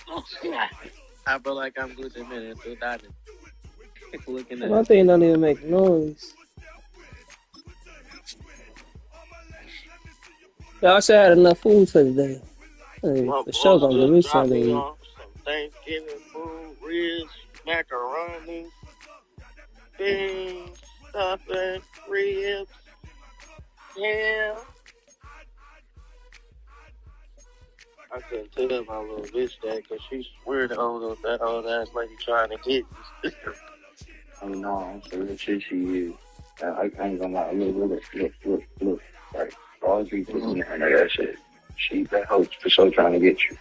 I feel like I'm good at minute to that. Looking at My it. thing don't even make noise. Y'all should have enough food for today. Hey, My for sure boss gonna give just me dropped something me to eat. off some Thanksgiving food, ribs, macaroni, beans, stuffing, ribs, ham. I couldn't tell my little bitch that because she swear that old ass lady trying to get me. Oh no, I'm sure she is. I ain't gonna lie. Look. Right. All three pushing her under that shit. She that hoe for sure trying to get you.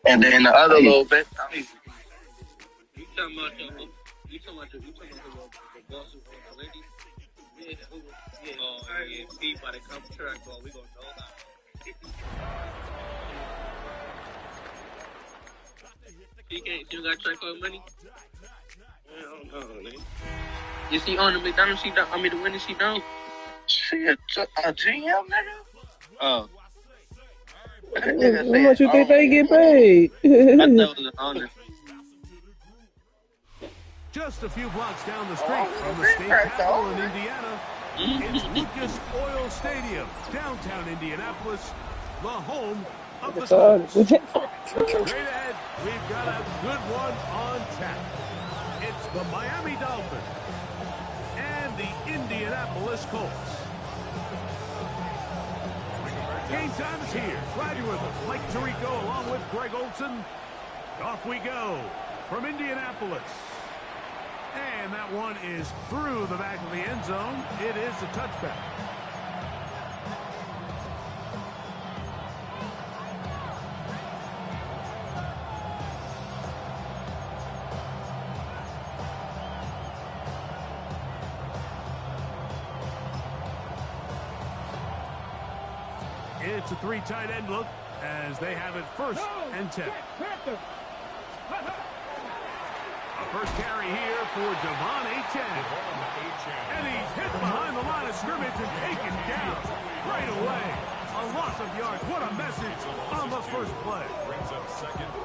And then the other little bitch, I mean, you talking about the boss who owns the lady? Yeah. Oh, yeah. He about to come track, bro. We gonna know how. You got track on money? I don't know, nigga. You see on the McDonald's, the winning, she don't? She a GM, nigga? Oh. How much you think they get paid? I thought it was an owner. Just a few blocks down the street from the state capitol in Indiana, it's Lucas Oil Stadium, downtown Indianapolis, the home of the Colts. Straight ahead, we've got a good one on tap. It's the Miami Dolphins and the Indianapolis Colts. Game time is here. Glad you're with us. Mike Tirico along with Greg Olson. Off we go from Indianapolis. And that one is through the back of the end zone. It is a touchback. It's a three tight end look as they have it first and 10. A first carry here for Devon Achane. And he's hit behind the line of scrimmage and taken down right away. A loss of yards. What a message on the first play.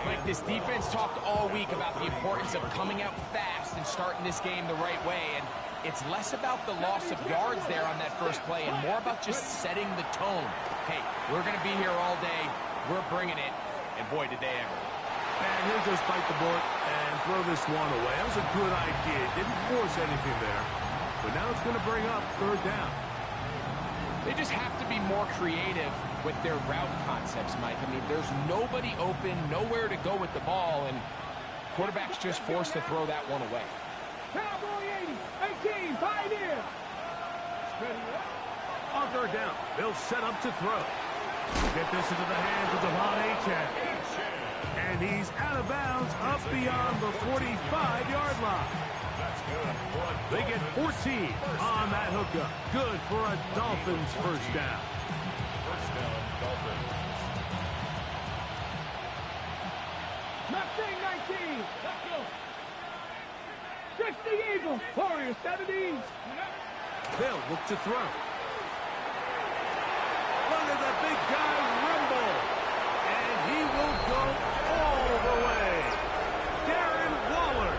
Like, this defense talked all week about the importance of coming out fast and starting this game the right way. And it's less about the loss of yards there on that first play and more about just setting the tone. Hey, we're going to be here all day. We're bringing it. And boy, did they ever. And he'll just bite the bullet and throw this one away. That was a good idea. Didn't force anything there. But now it's going to bring up third down. They just have to be more creative with their route concepts, Mike. I mean, there's nobody open, nowhere to go with the ball, and quarterback's just forced to throw that one away. Cowboy 18, tied in. On third down, they'll set up to throw. Get this into the hands of Devon Achane. And he's out of bounds up beyond the 45-yard line. They get 14 on that hookup. Good for a Dolphins first down. Mustang 19. Let's go. 60 Eagles. Warriors 70. They'll look to throw. Look at the big guy rumble. And he will go all the way. Darren Waller.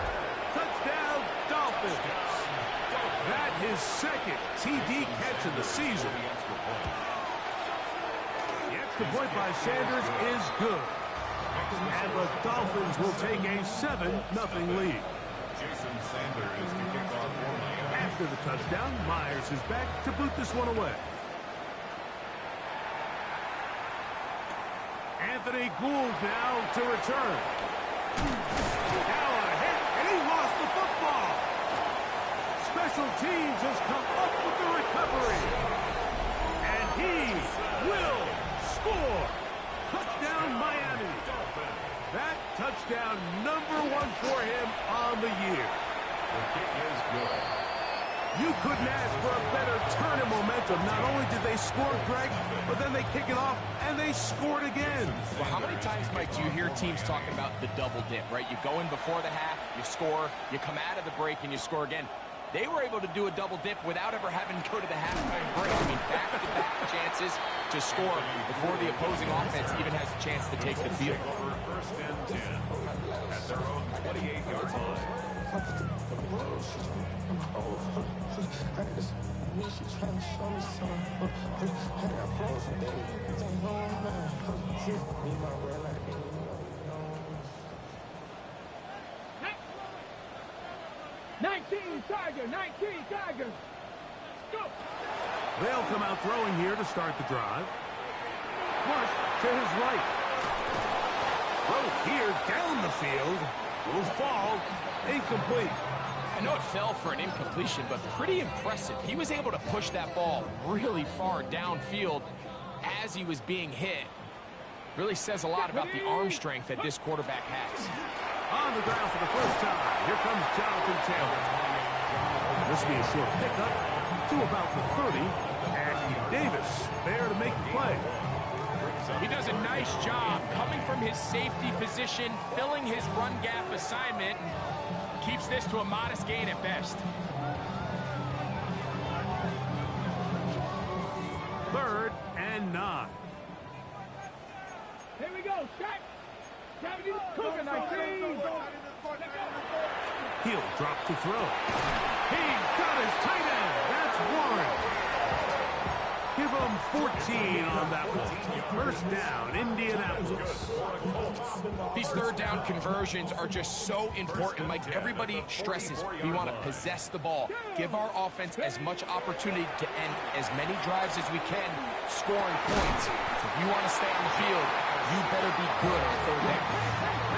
Touchdown Dolphins. That his second TD catch of the season. The extra point by Sanders is good. And the Dolphins will take a 7-0 lead. Jason Sanders to kick off for Miami. After the touchdown, Myers is back to boot this one away. Anthony Gould now to return. Now a hit, and he lost the football. Special teams has come up with the recovery. And he will score. Touchdown Miami. That touchdown #1 for him on the year. The kick is good. You couldn't ask for a better turn in momentum. Not only did they score, Greg, but then they kick it off and they scored again. Well, how many times, Mike, do you hear teams talking about the double dip, right? You go in before the half, you score, you come out of the break, and you score again. They were able to do a double dip without ever having to go to the halftime break. I mean, back-to-back chances to score before the opposing offense even has a chance to take the field. First and 10 at their own 28-yard line. They'll come out throwing here to start the drive. Flush to his right. Throw here down the field. Will fall. Incomplete. I know it fell for an incompletion, but pretty impressive. He was able to push that ball really far downfield as he was being hit. Really says a lot about the arm strength that this quarterback has. On the ground for the first time. Here comes Jonathan Taylor. This will be a short pickup to about the 30. And Davis there to make the play. He does a nice job coming from his safety position, filling his run gap assignment, and keeps this to a modest gain at best. 3rd and 9. Here we go, Shaq. He'll drop to throw. He's got his tight end. That's Warren. Give him 14 on that one. First down, Indianapolis. These third down conversions are just so important. Like everybody stresses, we want to possess the ball. Give our offense as much opportunity to end as many drives as we can, scoring points. If you want to stay on the field, you better be good on third down.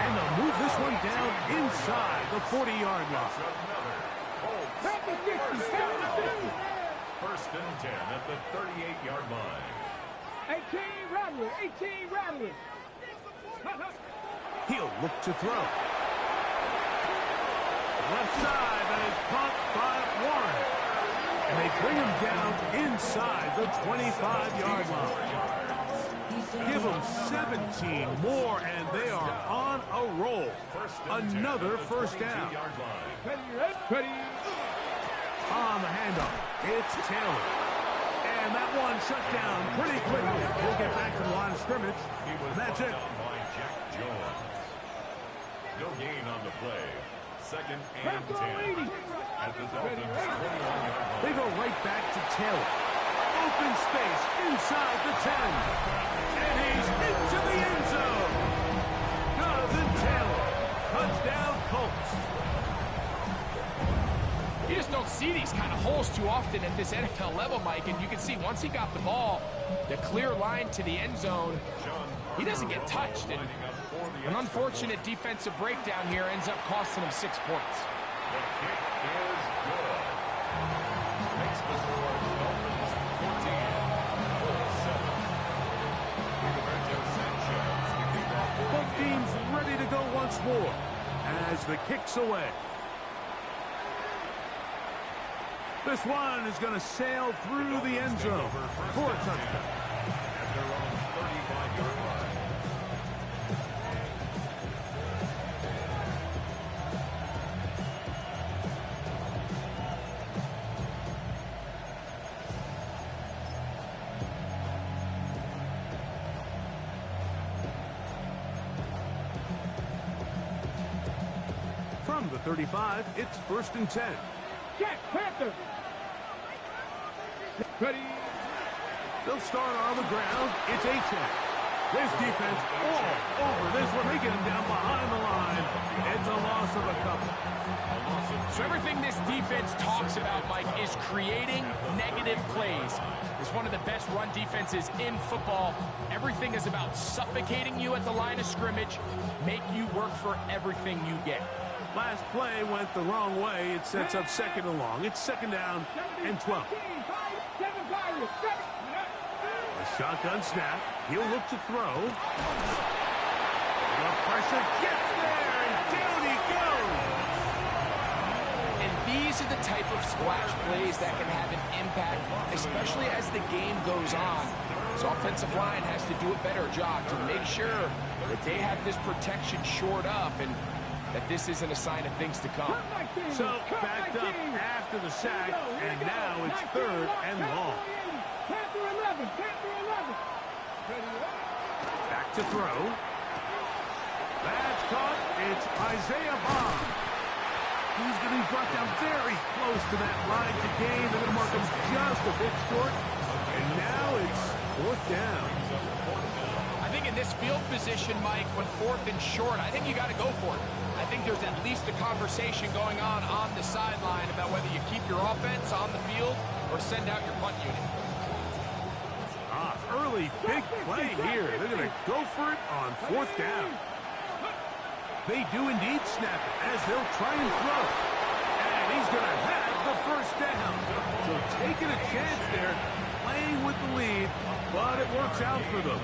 And they'll move this one down inside the 40-yard line. First and 10 at the 38-yard line. 18 Rattler. He'll look to throw. Left side, that is caught by Warren. And they bring him down inside the 25-yard line. Give them 17 more, and they are on a roll. Another first down. On the handoff, it's Taylor. And that one shut down pretty quickly. He'll get back to the line of scrimmage. That's it. By Jack Jones. No gain on the play. 2nd and 10 at the Dolphins' 21-yard line. They go right back to Taylor. Open space inside the 10. And he's into the end zone. Jonathan Taylor. Touchdown Colts. You just don't see these kind of holes too often at this NFL level, Mike. And you can see once he got the ball, the clear line to the end zone, he doesn't get touched. And an unfortunate defensive breakdown here ends up costing him 6 points. The kick is good. Makes the score Dolphins 14, Colts 7. Roberto Sanchez kicking off. Both teams ready to go once more as the kick's away. This one is going to sail through the end zone for a touchdown. At their own 35-yard line. From the 35, it's 1st and 10. Jack Panther. Ready. They'll start on the ground. It's A-Check. This defense all over this one. They get him down behind the line. It's a loss of a couple. So everything this defense talks about, Mike, is creating negative plays. It's one of the best run defenses in football. Everything is about suffocating you at the line of scrimmage, make you work for everything you get. Last play went the wrong way. It sets up 2nd and long. It's 2nd down and 12. A shotgun snap. He'll look to throw. The pressure gets there, and down he goes. And these are the type of splash plays that can have an impact, especially as the game goes on. So offensive line has to do a better job to make sure that they have this protection shored up and that this isn't a sign of things to come. So backed up after the sack, and now it's 3rd and long. Panther 11. to throw. That's caught. It's Isaiah Bond. He's going to be brought down very close to that line to gain. They're going to mark him just a bit short. And now it's 4th down. I think in this field position, Mike, when 4th and short, I think you got to go for it. I think there's at least a conversation going on the sideline about whether you keep your offense on the field or send out your punt unit. Early big play here. They're going to go for it on 4th down. They do indeed snap it as they'll try and throw. And he's going to have the 1st down. So taking a chance there, playing with the lead, but it works out for them.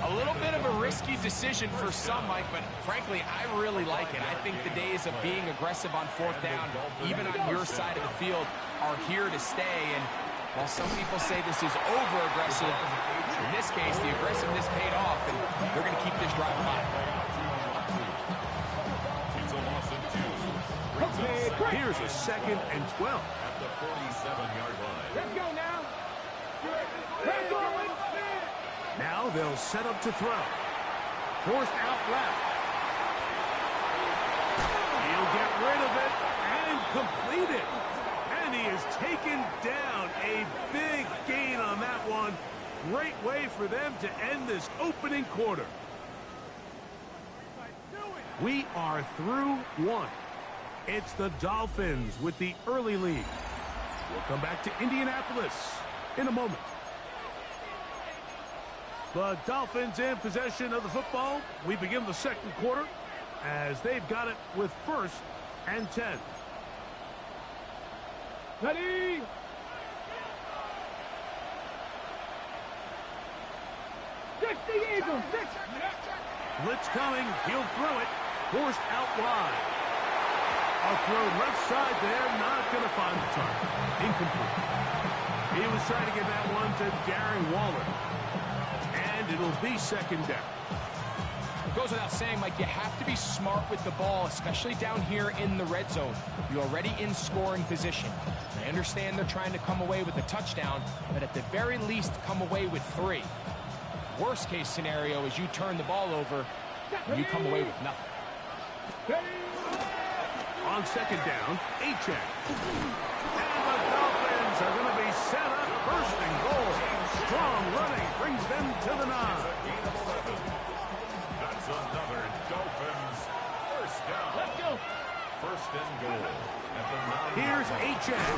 A little bit of a risky decision for some, Mike, but frankly, I really like it. I think the days of being aggressive on 4th down, even on your side of the field, are here to stay. And while some people say this is over-aggressive, in this case, the aggressiveness paid off, and they're going to keep this drive alive. Here's a 2nd and 12. At the 47-yard line. Let's go now. Let's go. Now they'll set up to throw. Forced out left. He'll get rid of it and complete it. And he is taken down. A big gain on that one. Great way for them to end this opening quarter. We are through 1. It's the Dolphins with the early lead. We'll come back to Indianapolis in a moment. The Dolphins in possession of the football. We begin the 2nd quarter as they've got it with 1st and 10. Ready? Six the Eagles. 6. Blitz coming. He'll throw it. Forced out wide. A throw left side there. Not going to find the target. Incomplete. He was trying to get that one to Darren Waller. And it'll be 2nd down. It goes without saying, Mike, you have to be smart with the ball, especially down here in the red zone. You're already in scoring position. I understand they're trying to come away with a touchdown, but at the very least, come away with 3. Worst case scenario is you turn the ball over and you come away with nothing. On 2nd down, A-check. And the Dolphins are going to be set up 1st and goal. Strong running brings them to the 9. That's another Dolphins 1st down. Let's go. 1st and goal at the 9. Here's A-check.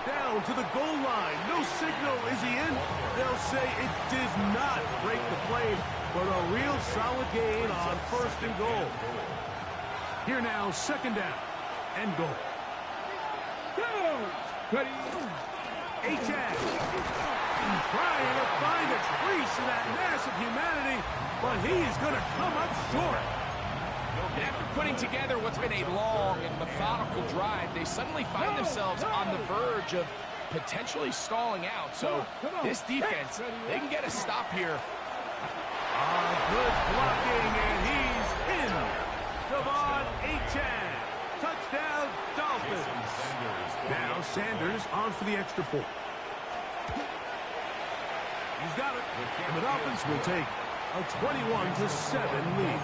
Down to the goal line. No signal. Is he in? They'll say it did not break the play, but a real solid gain on 1st and goal. Here now, 2nd down and goal. Go. Ready? A-check. Trying to find a crease in that mass of humanity, but he's going to come up short. And after putting together what's been a long and methodical drive, they suddenly find themselves on the verge of potentially stalling out. So this defense, they can get a stop here. Good blocking, and he's in. Devon Achane. Touchdown, Dolphins. Now Sanders on for the extra point. He's got it. And the Dolphins will take a 21-7 lead.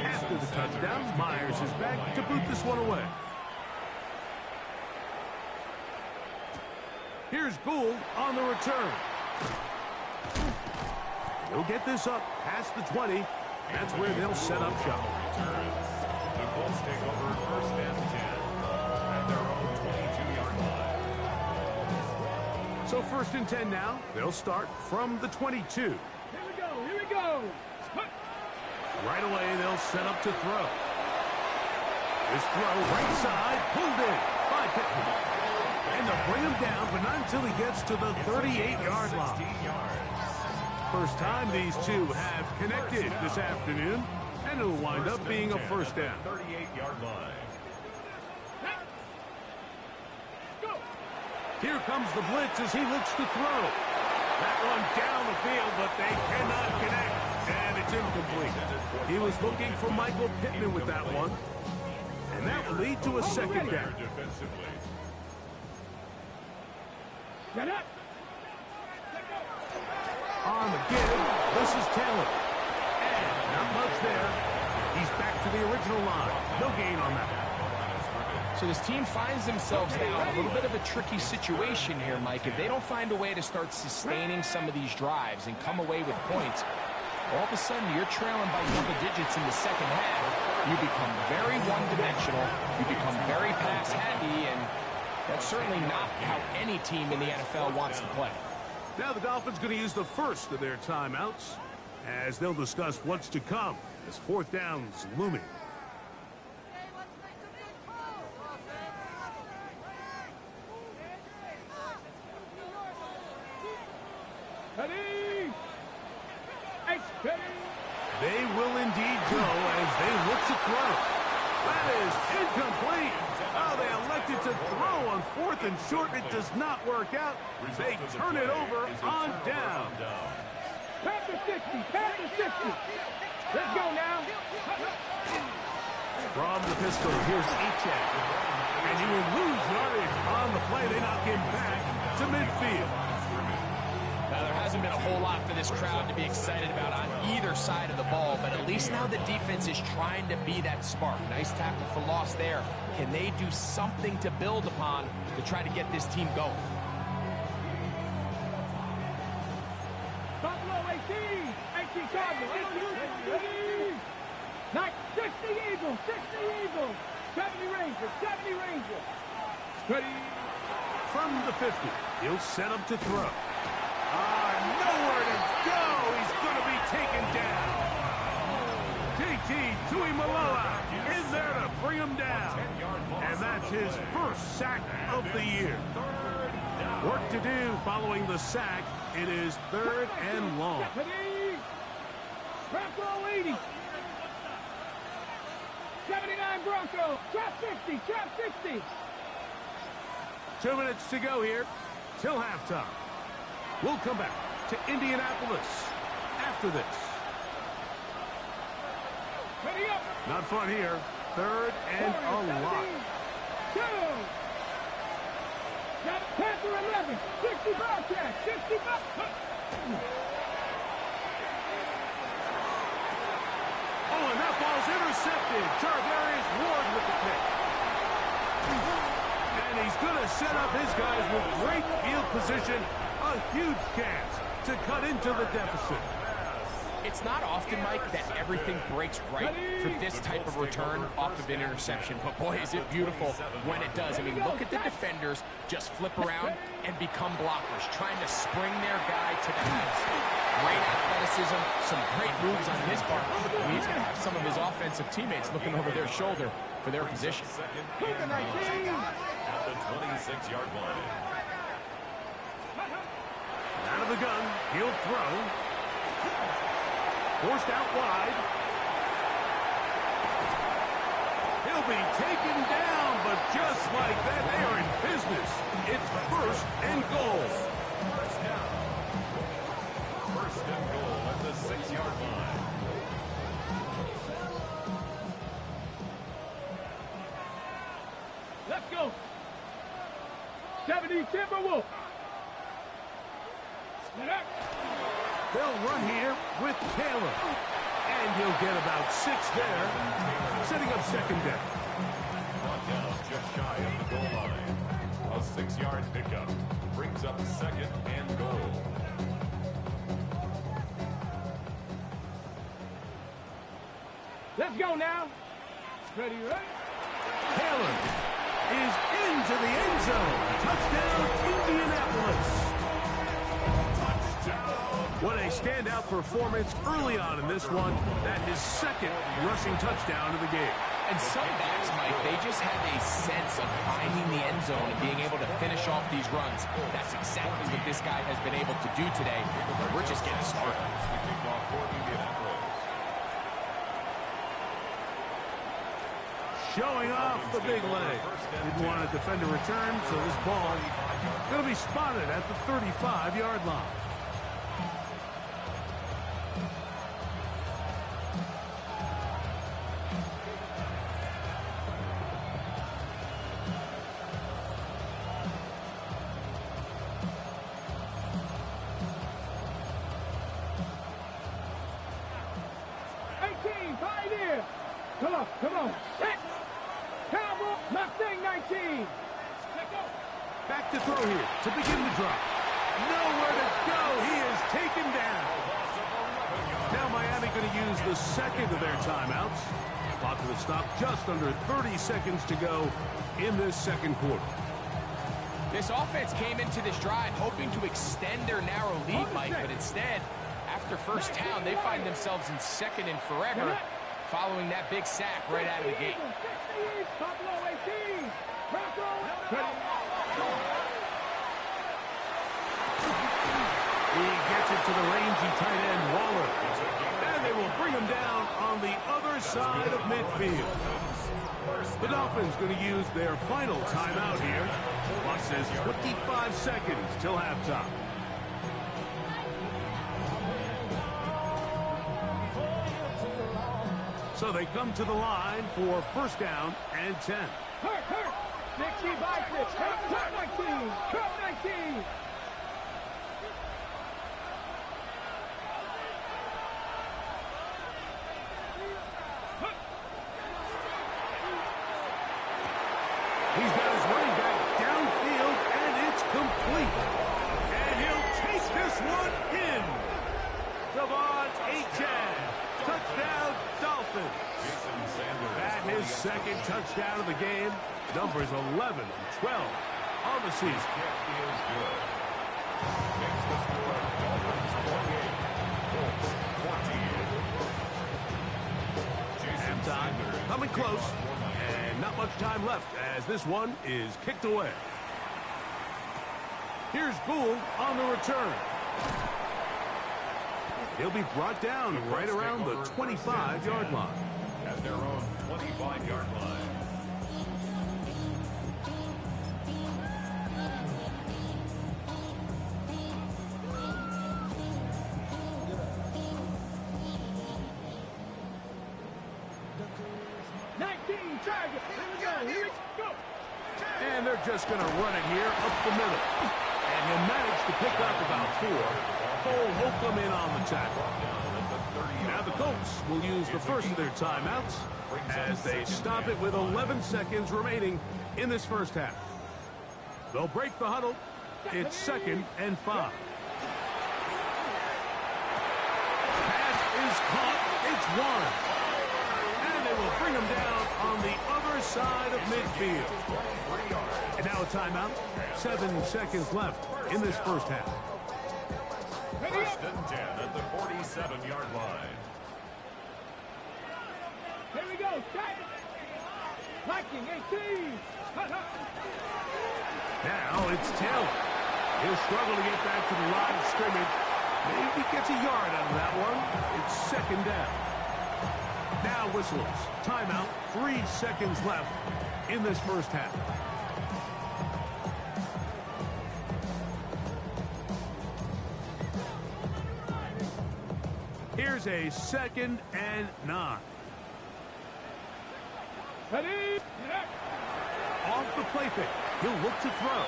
After the touchdown, Myers is back to boot this one away. Here's Gould on the return. He'll get this up past the 20. That's where they'll set up shop. The Colts take over 1st and 10 at their own 22-yard line. So 1st and 10 now. They'll start from the 22. Here we go. Here we go. Right away, they'll set up to throw. This throw right side, pulled in by Pittman. And they'll bring him down, but not until he gets to the 38-yard line. First time these two have connected this afternoon, and it'll wind up being a 1st down. 38-yard line. Here comes the blitz as he looks to throw. That one down the field, but they cannot connect, and it's incomplete. He was looking for Michael Pittman with that one, and that will lead to a 2nd down. Defensively. Get up. On the give, this is Taylor. And not much there. He's back to the original line. No gain on that. So this team finds themselves now in a little bit of a tricky situation here, Mike. If they don't find a way to start sustaining some of these drives and come away with points, all of a sudden you're trailing by double digits in the second half. You become very one-dimensional. You become very pass-happy, and that's certainly not how any team in the NFL wants to play. Now the Dolphins going to use the first of their timeouts as they'll discuss what's to come as fourth down's looming. Ready. Ready. They will indeed go as they look to throw. That is incomplete. Oh, they elected to throw on fourth and short. It does not work out. They turn it over on down. Panther 60. Panther 60. Let's go now. From the pistol, here's Achek. And he will lose yardage on the play. They knock him back to midfield. Now, there hasn't been a whole lot for this crowd to be excited about on either side of the ball, but at least now the defense is trying to be that spark. Nice tackle for loss there. Can they do something to build upon to try to get this team going? Buffalo 18. 18 Cardinals. Ready. 60 Eagles. 60 Eagles. 70 Rangers. 70 Rangers. Ready. From the 50, he'll set up to throw. Nowhere to go. He's going to be taken down. JT Tuimoloau is there to bring him down. And that's his first sack of the year. Work to do following the sack. It is third and long. Ready. Bronco 80. 79 Bronco. Trap 60. Trap 60. 2 minutes to go here till halftime. We'll come back to Indianapolis after this. Ready up. Not fun here. Third and a lot. Two. Panther 11. 60 Bobcat. 60 Bobcat. Oh, and that ball's intercepted. Charvarius Ward with the pick. And he's going to set up his guys with great field position. A huge chance to cut into the deficit. It's not often, Mike, that everything breaks right for this type of return off of an interception. But boy, is it beautiful when it does. I mean, look at the defenders just flip around and become blockers, trying to spring their guy to the house. Great athleticism, some great moves on his part. I mean, he's going to have some of his offensive teammates looking over their shoulder for their position. At the 26-yard line. Out of the gun, he'll throw. Forced out wide. He'll be taken down, but just like that, they are in business. It's first and goal. First down. First and goal at the 6-yard line. Let's go. 70 Timberwolves. They'll run here with Taylor. And he'll get about 6 there, setting up second down. Brought down just shy of the goal line. A 6-yard pickup brings up second and goal. Let's go now. Ready, ready. Taylor is into the end zone. Touchdown, Indianapolis. What a standout performance early on in this one. That his second rushing touchdown of the game. And some backs, Mike, they just have a sense of finding the end zone and being able to finish off these runs. That's exactly what this guy has been able to do today. But we're just getting started. Showing off the big leg. Didn't want to defend a return, so this ball going to be spotted at the 35-yard line. to throw here to begin the drive. Nowhere to go. He is taken down. Now Miami going to use the second of their timeouts. Clock will stop just under 30 seconds to go in this second quarter. This offense came into this drive hoping to extend their narrow lead, Mike, but instead, after first down, they find themselves in second and forever following that big sack right out of the gate. He gets it to the rangy tight end, Waller. And they will bring him down on the other side of midfield. The Dolphins going to use their final timeout here. Clock says 25 seconds till halftime. So they come to the line for first down and 10. Hurt. Dixie bites it. Cut 19. Cut 19. He's got his running back downfield, and it's complete. And he'll take this one in. Devon Achane. Touchdown, Dolphins. That his second touchdown of the game. Numbers 11 and 12 on the season. Halftime coming close. And not much time left as this one is kicked away. Here's Gould on the return. He'll be brought down right around the 25-yard line. At their own 25-yard line. And they're just going to run it here up the middle. And he'll manage to pick up about 4. Cole Holcomb in on the tackle. Now the Colts will use the first of their timeouts as they stop it with 11 seconds remaining in this first half. They'll break the huddle. It's 2nd and 5. Pass is caught. It's 1. And they will bring him down on the other side of midfield. And now a timeout. 7 seconds left in this first half. First and 10 at the 47-yard line. Here we go. Viking 18. Now it's Taylor. He'll struggle to get back to the line of scrimmage. Maybe gets a yard out of that one. It's 2nd down. Now whistles. Timeout. 3 seconds left in this first half. Here's a 2nd and 9. Ready? Off the play fake. He'll look to throw.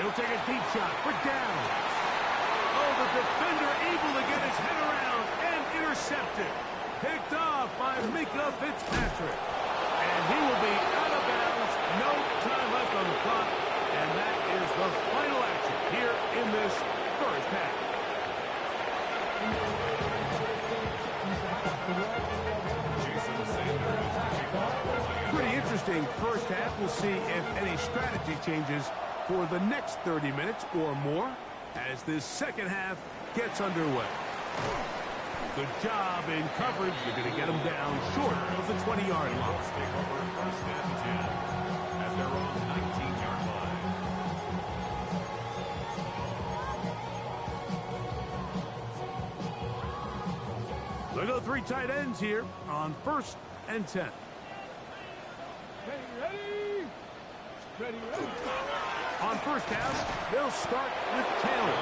He'll take a deep shot for down. Oh, the defender able to get his head around and intercepted. Picked off by Minkah Fitzpatrick. And he will be out of bounds. No time left on the clock. And that is the final action here in this first half. Pretty interesting first half. We'll see if any strategy changes for the next 30 minutes or more as this second half gets underway. Good job in coverage. You're going to get them down short of the 20-yard line. Take over first and 10 at their own 19-yard line. They'll go 3 tight ends here on 1st and 10. Ready. On first down, they'll start with Taylor.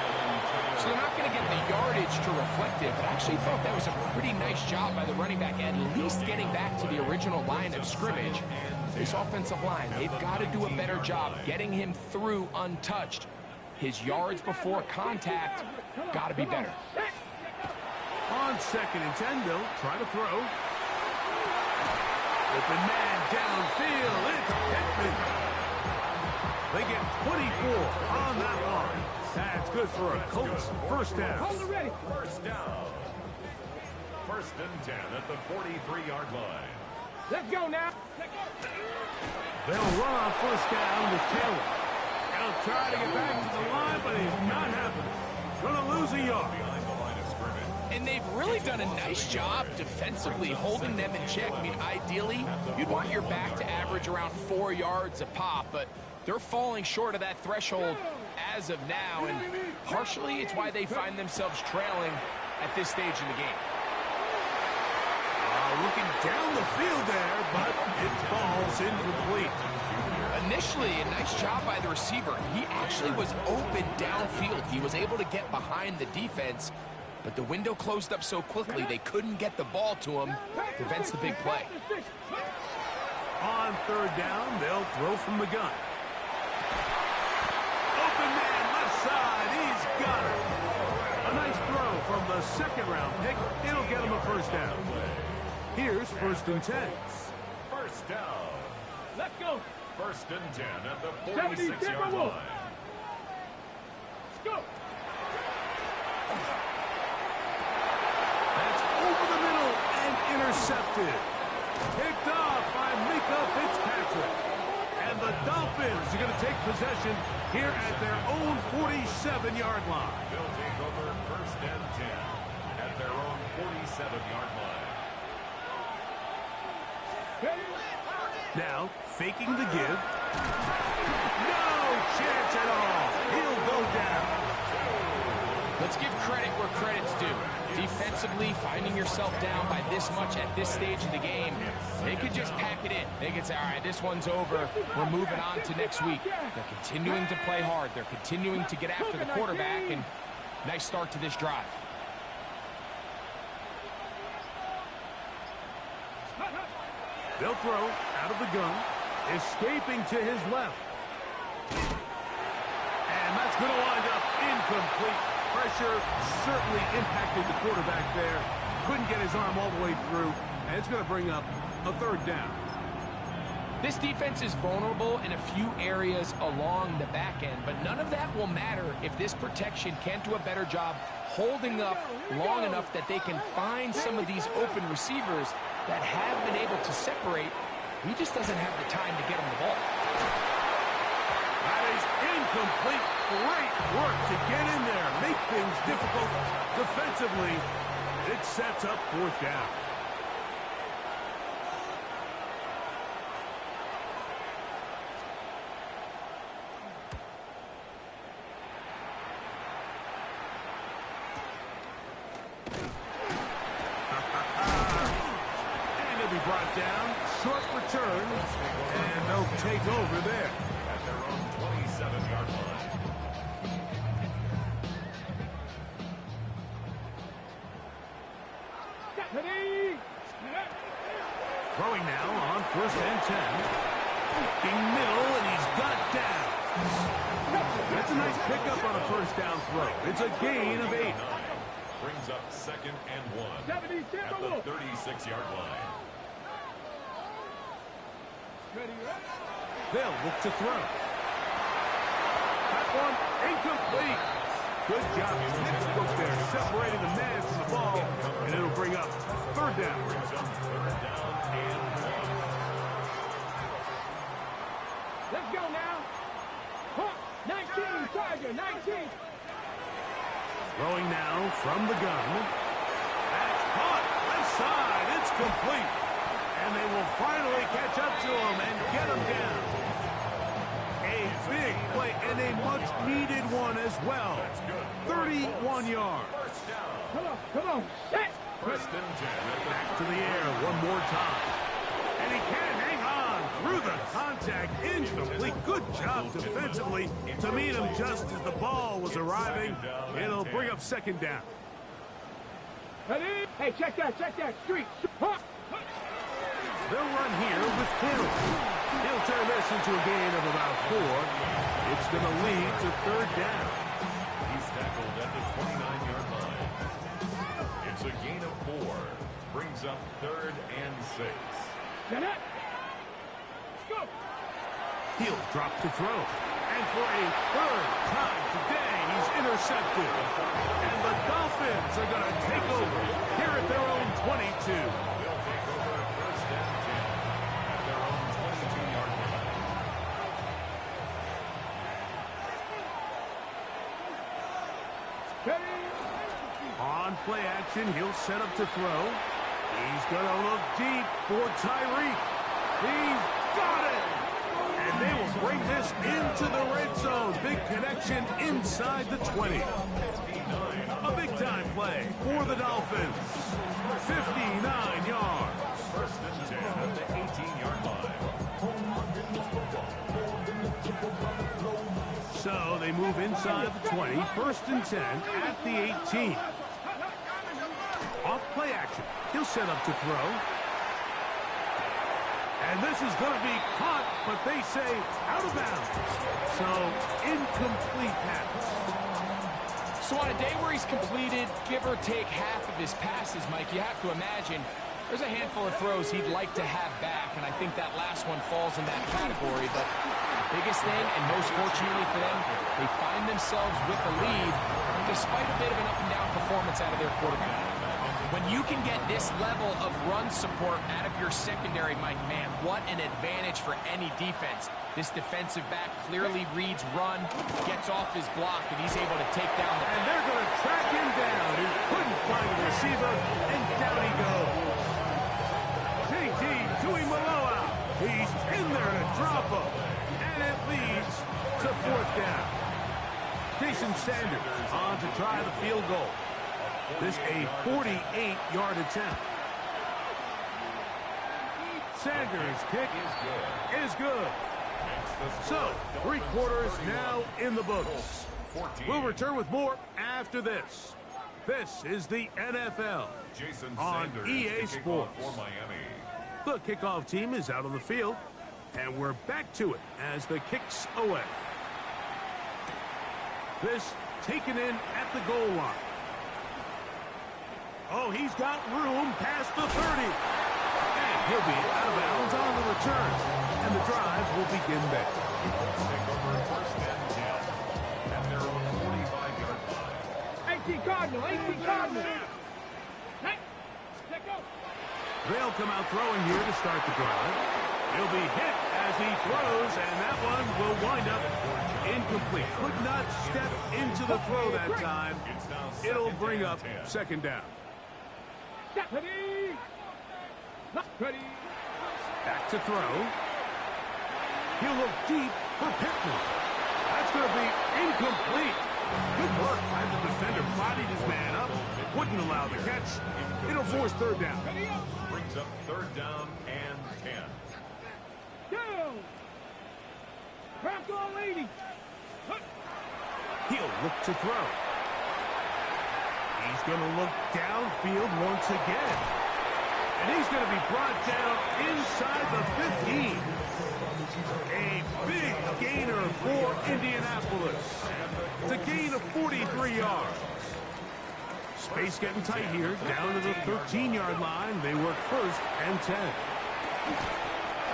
So they're not going to get the yardage to reflect it, but I actually thought that was a pretty nice job by the running back, at least getting back to the original line of scrimmage. This offensive line, they've got to do a better job getting him through untouched. His yards before contact got to be better. On 2nd and 10, they'll try to throw. Open man downfield. It's Pittman. They get 24 on that line. That's good for a Colts first down. Hold it ready. First down. First and 10 at the 43-yard line. Let's go now. They'll run on first down with Taylor. They'll try to get back to the line, but it's not happening. Gonna lose a yard. Behind the line of scrimmage. And they've really done a nice job defensively holding them in check. I mean, ideally, you'd want your back to average around 4 yards a pop, but they're falling short of that threshold as of now, and partially it's why they find themselves trailing at this stage in the game. Looking down the field there, but it falls incomplete. Initially, a nice job by the receiver. He actually was open downfield. He was able to get behind the defense, but the window closed up so quickly they couldn't get the ball to him. Prevents the big play. On third down, they'll throw from the gun. Open man, left side, he's got it. A nice throw from the second-round pick. It'll get him a first down. Here's first and 10. First down. Let's go. First and 10 at the 70, 46-yard Timberwolves. line. Let's go. That's over the middle and intercepted. Picked off by Mika Fitzpatrick. And the Dolphins are going to take possession here at their own 47-yard line. They'll take over first and 10 at their own 47-yard line. Now, faking the give. No chance at all. He'll go down. Let's give credit where credit's due. Defensively, finding yourself down by this much at this stage of the game, they could just pack it in. They could say, all right, this one's over. We're moving on to next week. They're continuing to play hard. They're continuing to get after the quarterback, and nice start to this drive. They'll throw out of the gun, escaping to his left. And that's going to wind up incomplete. Pressure certainly impacted the quarterback there. Couldn't get his arm all the way through, and it's going to bring up a third down. This defense is vulnerable in a few areas along the back end, but none of that will matter if this protection can't do a better job holding up long enough that they can find some of these open receivers that have been able to separate. He just doesn't have the time to get him the ball. That is incomplete. Great work to get in there, make things difficult defensively. It sets up fourth down. Brought down, short return, and they'll take over there. At their own 27-yard line. Throwing now on first and 10. In middle, and he's got down. That's a nice pickup on a first down throw. It's a gain of 8. Brings up second and 1 at the 36-yard line. They'll look to throw. That one incomplete. Good job, textbook there, separating the man from the ball, and it'll bring up third down. Brings up third down and 1. Let's go now. 19, Tiger, 19. Throwing now from the gun. That's caught. Left side. It's complete. And they will finally catch up to him and get him down. A big play and a much-needed one as well. 31 yards. First down. Come on. Set. First and 10. Back to the air one more time. And he can hang on through the contact. Incomplete. Good job defensively to meet him just as the ball was arriving. It'll bring up second down. Ready? Hey, check that. Street. They'll run here with Kittle. He'll turn this into a gain of about 4. It's going to lead to third down. He's tackled at the 29-yard line. It's a gain of 4. Brings up third and 6. Get it. Let's go. He'll drop to throw. And for a third time today, he's intercepted. And the Dolphins are going to take over here at their own 22. They'll take over first and 10 at their own 22-yard line. On play action, he'll set up to throw. He's going to look deep for Tyreek. He's got it! And they will bring this into the red zone. Big connection inside the 20. A big-time play for the Dolphins. 59 yards. First and 10 at the 18-yard line. So they move inside the 20. First and 10 at the 18. Off play action. He'll set up to throw. And this is going to be caught, but they say out of bounds. So, incomplete pass. So on a day where he's completed, give or take half of his passes, Mike, you have to imagine there's a handful of throws he'd like to have back, and I think that last one falls in that category. But the biggest thing, and most fortunately for them, they find themselves with a lead despite a bit of an up-and-down performance out of their quarterback. When you can get this level of run support out of your secondary, Mike, man, what an advantage for any defense. This defensive back clearly reads run, gets off his block, and he's able to take down the... And they're going to track him down. He couldn't find the receiver, and down he goes. JT Tuimoloau. He's in there to drop him, and it leads to fourth down. Jason Sanders on to try the field goal. This a 48-yard attempt. Sanders' kick is good. So, 3 quarters now in the books. We'll return with more after this. This is the NFL Jason on Sanders EA kicking Sports. off for Miami. The kickoff team is out on the field, and we're back to it as the kicks away. This taken in at the goal line. Oh, he's got room past the 30. And he'll be out of bounds on the return. And the drive will begin there. Take over first and 10 at their own 45-yard line. 18 Cardinal, 18 Cardinal. Hey, let go. They'll come out throwing here to start the drive. He'll be hit as he throws, and that one will wind up incomplete. Could not step into the throw that time. It's now It'll second bring and up 10. second down. Ready. Not ready. Back to throw. He'll look deep for Pittman. That's going to be incomplete. Good work. Had the defender bodied his man up. Wouldn't allow the catch. It'll force third down. Brings up third down and 10. Go. Crack on, lady. He'll look to throw. He's going to look downfield once again. And he's going to be brought down inside the 15. A big gainer for Indianapolis. It's a gain of 43 yards. Space getting tight here. Down to the 13-yard line. They work first and 10.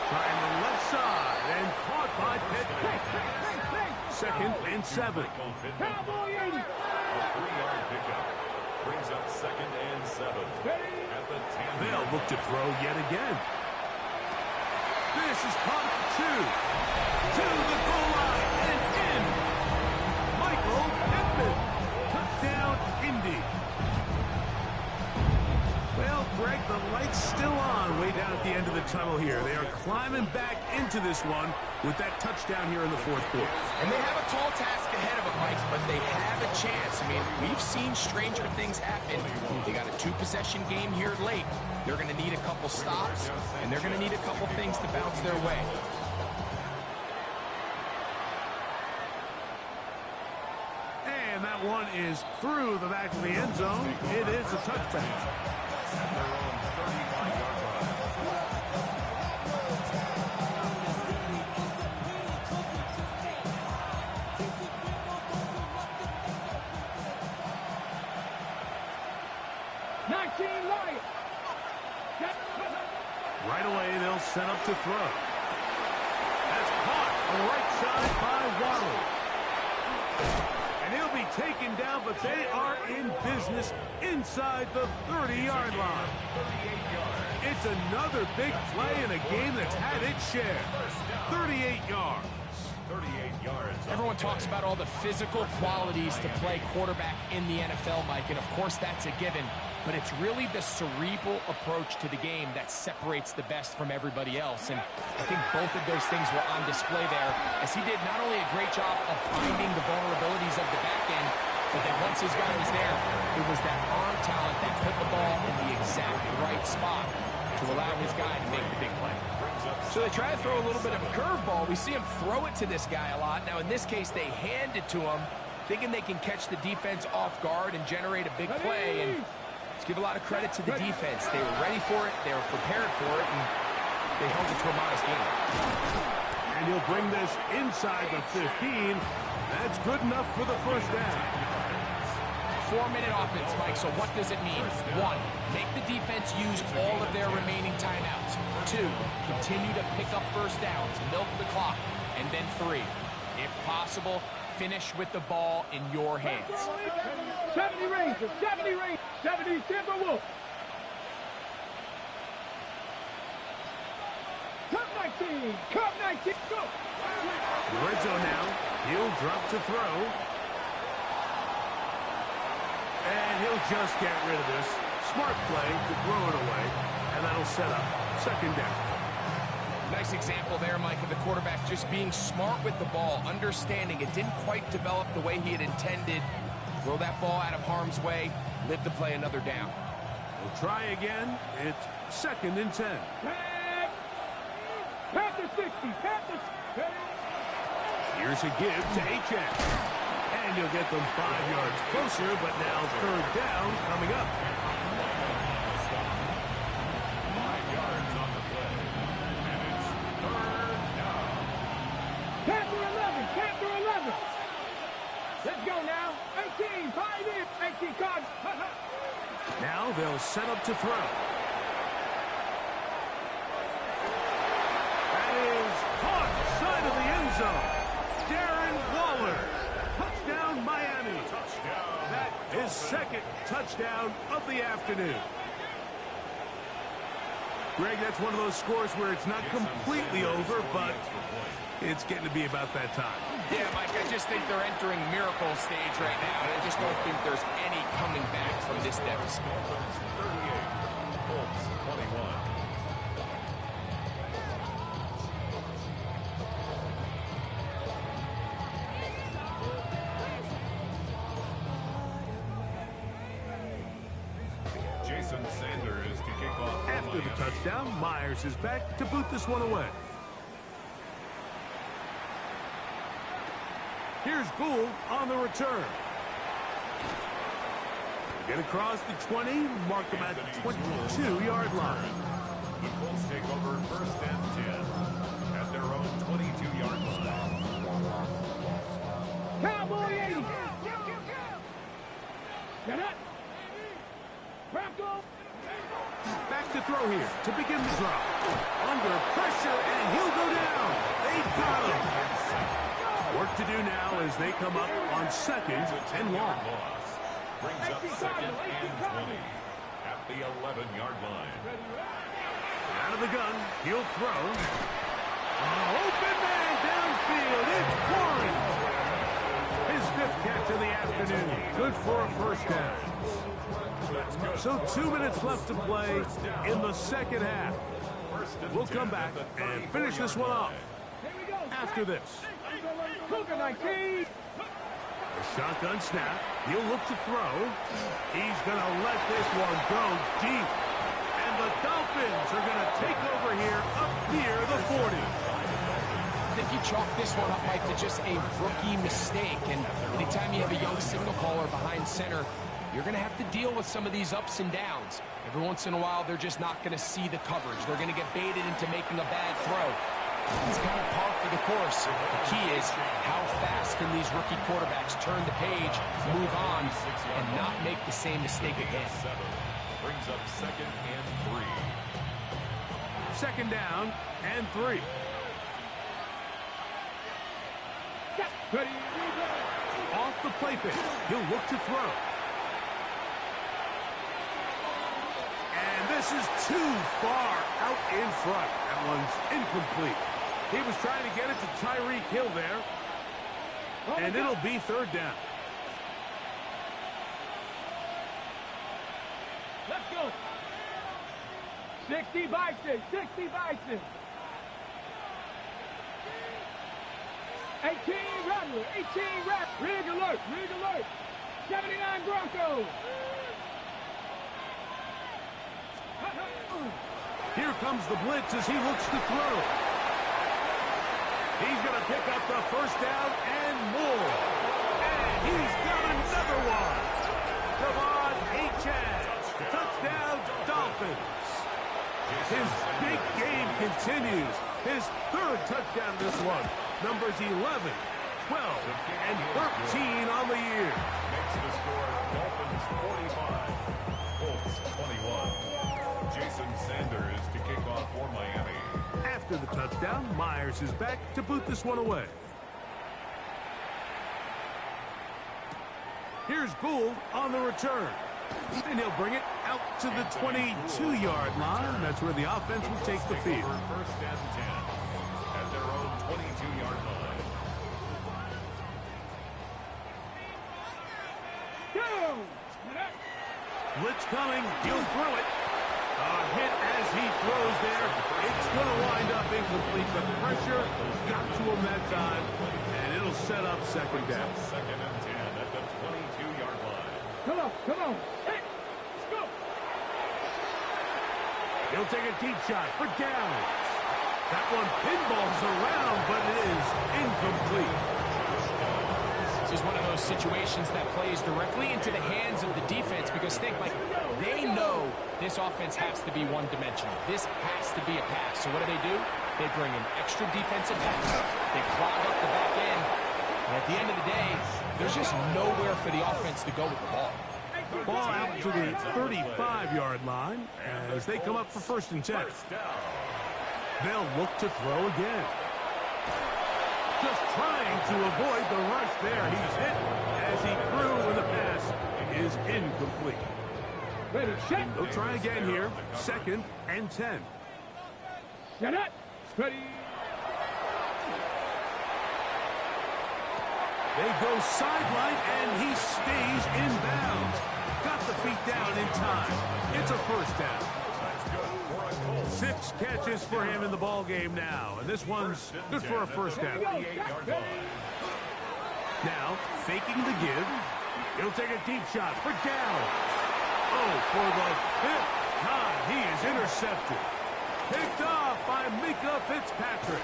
Trying the left side and caught by Pittman. Second and 7. Cowboy 80. A 3-yard pickup. Brings up second and 7 at the 10. They'll look to throw yet again. This is caught at 2. To the goal line and in. Michael Pittman. Touchdown, Indy. Well, Greg, the light's still on way down at the end of the tunnel here. They are climbing back into this one with that touchdown here in the fourth quarter. And they have a tall task ahead of them, Mike, but they have a chance. I mean, we've seen stranger things happen. They got a 2-possession game here late. They're going to need a couple stops, and they're going to need a couple things to bounce their way. And that one is through the back of the end zone. It is a touchdown. At their own 35-yard line. Right away, they'll set up to throw. That's caught right side by Waddle. And he'll be taken down, but they are in business inside the 30-yard line. It's another big play in a game that's had its share. 38 yards. 38 yards. Everyone talks about all the physical qualities to play quarterback in the NFL, Mike, and of course that's a given. But it's really the cerebral approach to the game that separates the best from everybody else. And I think both of those things were on display there, as he did not only a great job of finding the vulnerabilities of the back end, but then once his guy was there, it was that arm talent that put the ball in the exact right spot to allow his guy to make the big play. So they try to throw a little bit of a curveball. We see him throw it to this guy a lot. Now, in this case, they hand it to him, thinking they can catch the defense off guard and generate a big play. And let's give a lot of credit to the defense. They were ready for it, they were prepared for it, and they held it to a modest game. And he'll bring this inside the 15. That's good enough for the first down. 4-minute offense, Mike, so what does it mean? 1, make the defense use all of their remaining timeouts. 2, continue to pick up first downs, milk the clock. And then 3, if possible, finish with the ball in your hands. 70 Rangers, 70 Rangers, 70 Timberwolves. Cup 19, Cup 19, go! Red zone now. He'll drop to throw. And he'll just get rid of this. Smart play to throw it away. And that'll set up second down. Nice example there, Mike, of the quarterback just being smart with the ball, understanding it didn't quite develop the way he had intended. Throw that ball out of harm's way, live to play another down. We'll try again. It's second and 10. Panther 60, Panther. Here's a give to H.X. And you'll get them 5 yards closer, but now third down coming up. 5 yards on the play. And it's third down. Panther 11, Panther 11. Let's go now. 18, 5 in, 18 cards. Now they'll set up to throw. That is caught side of the end zone. Darren Waller. Touchdown, Miami. That is second touchdown of the afternoon. Greg, that's one of those scores where it's not completely over, but it's getting to be about that time. Yeah, Mike, I just think they're entering miracle stage right now. I just don't think there's any coming back from this deficit. 38, Colts 21. Jason Sanders to kick off. After the touchdown, Myers is back to boot this one away. Here's Gould on the return. Get across the 20, mark them at the 22-yard line. The Colts take over first and 10 at their own 22-yard line. Cowboy 80. Get up. Bronco. Back to throw here to begin the drop. Under pressure, and he'll go down. They got him. Work to do now as they come up on second and long. Brings up second and 20 at the 11-yard line. Out of the gun, he'll throw. Open man downfield. It's Warren. His 5th catch of the afternoon. Good for a first down. So 2 minutes left to play in the second half. We'll come back and finish this one off after this. Cougar 19. A shotgun snap. He'll look to throw. He's going to let this one go deep. And the Dolphins are going to take over here up near the 40. I think you chalk this one up, Mike, to just a rookie mistake. And anytime you have a young signal caller behind center, you're going to have to deal with some of these ups and downs. Every once in a while, they're just not going to see the coverage. They're going to get baited into making a bad throw. It's kind of par for the course. The key is how fast can these rookie quarterbacks turn the page, move on, and not make the same mistake again. Brings up second and 3. Second down and 3. Ready. Off the play fake. He'll look to throw. And this is too far out in front. That one's incomplete. He was trying to get it to Tyreek Hill there. And it'll be third down. Let's go. 60 Bison. 60 Bison. 18 Rattler. 18 Rattler. Rig alert. Rig alert. 79 Broncos. Here comes the blitz as he looks to throw. He's going to pick up the first down and more. And he's got another one. Devon Achane. Touchdown, Dolphins. His big game continues. His third touchdown this one. Numbers 11, 12, and 13 on the year. Makes the score Dolphins 45, Colts 21. Jason Sanders to kick off for Miami. After the touchdown, Myers is back to boot this one away. Here's Gould on the return. And he'll bring it out to the 22-yard line. That's where the offense will take the field. First and 10 at their own 22-yard line. Blitz coming. He'll throw it. A hit as he throws there. It's going to wind up incomplete. The pressure got to him that time, and it'll set up second down. Second and 10 at the 22-yard line. Come on. Come on. Hey, let's go. He'll take a deep shot for Downs. That one pinballs around, but it is incomplete. This is one of those situations that plays directly into the hands of the defense because think, like, they know this offense has to be one-dimensional. This has to be a pass. So what do? They bring in extra defensive backs. They clog up the back end. And at the end of the day, there's just nowhere for the offense to go with the ball. Ball out to the 35-yard line as they come up for first and 10. They'll look to throw again. Just trying to avoid the rush there. He's hit as he threw and the pass is incomplete. Ready, set. They'll try again here. Second and 10. Set up. Ready. They go sideline and he stays in bounds. Got the feet down in time. It's a first down. 6 catches for him in the ball game now, and this one's good for a first down. Now, faking the give, he'll take a deep shot for down. Oh, for the 5th time, he is intercepted. Picked off by Minkah Fitzpatrick.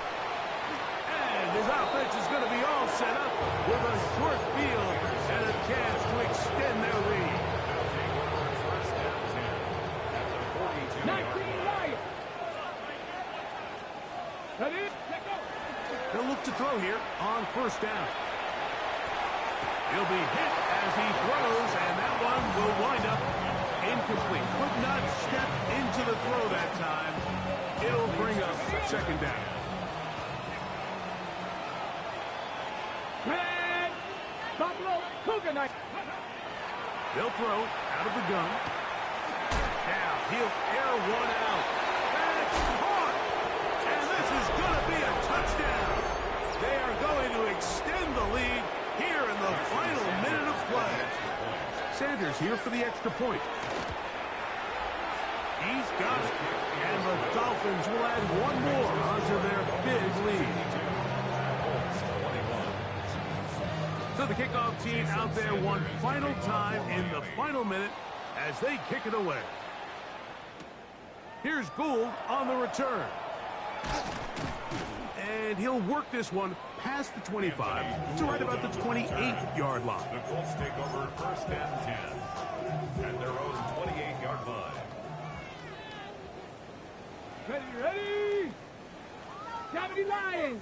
And his offense is going to be all set up with a short field and a chance to extend their lead. 19 Lions. Ready, let go. They'll look to throw here on first down. He'll be hit as he throws, and that one will wind up incomplete. Could not step into the throw that time. It'll bring up second down. Red Buffalo Cougar Night. They'll throw out of the gun. Now he'll air one out. That's caught. And this is going to be a touchdown. They are going to extend the lead here in the final minute of play. Sanders here for the extra point. He's got it. And the Dolphins will add one more onto their big lead. So the kickoff team out there one final time in the final minute as they kick it away. Here's Gould on the return. And he'll work this one past the 25 to right about the 28-yard line. The Colts take over first and 10 at their own 28-yard line. Ready. 70 Lions.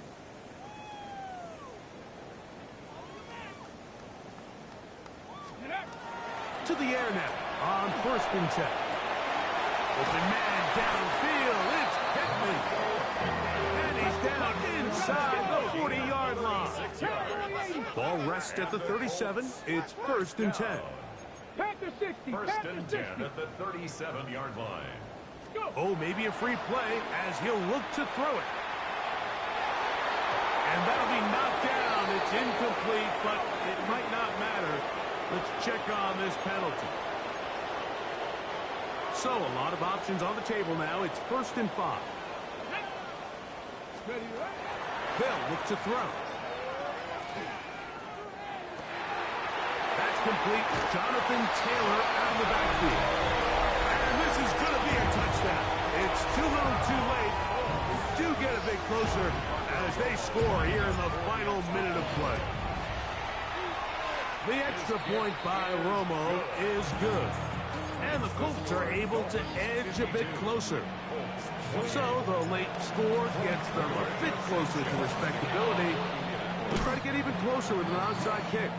To the air now on first and 10. Open man downfield. It's Pittman. And he's down inside the 40-yard line. Ball rests at the 37. It's 1st and 10. Packer 60. First Packer and 60. 10 at the 37-yard line. Go. Oh, maybe a free play as he'll look to throw it. And that'll be knocked down. It's incomplete, but it might not matter. Let's check on this penalty. So, a lot of options on the table now. It's 1st and 5. Ready, right? They'll look to throw. That's complete. Jonathan Taylor out of the backfield. And this is going to be a touchdown. It's too little too late. They do get a bit closer as they score here in the final minute of play. The extra point by Romo is good. And the Colts are able to edge a bit closer. So the late score gets them a bit closer to respectability. We'll try to get even closer with an onside kick.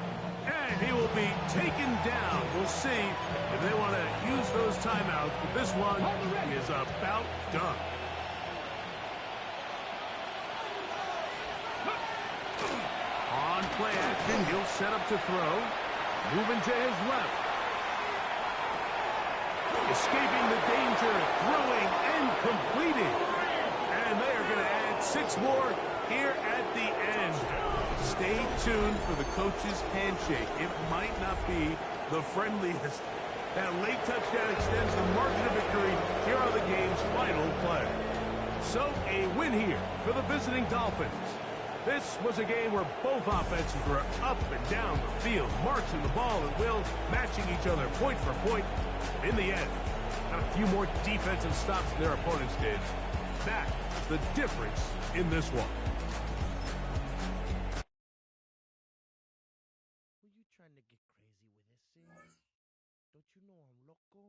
And he will be taken down. We'll see if they want to use those timeouts. But this one is about done. On play action, he'll set up to throw. Moving to his left. Escaping the danger, throwing and completing. And they are going to add 6 more here at the end. Stay tuned for the coach's handshake. It might not be the friendliest. That late touchdown extends the margin of victory here on the game's final play. So a win here for the visiting Dolphins. This was a game where both offenses were up and down the field, marching the ball at will, matching each other point for point. In the end, got a few more defensive stops than their opponents did. That's the difference in this one. Were you trying to get crazy with this thing? Don't you know I'm loco?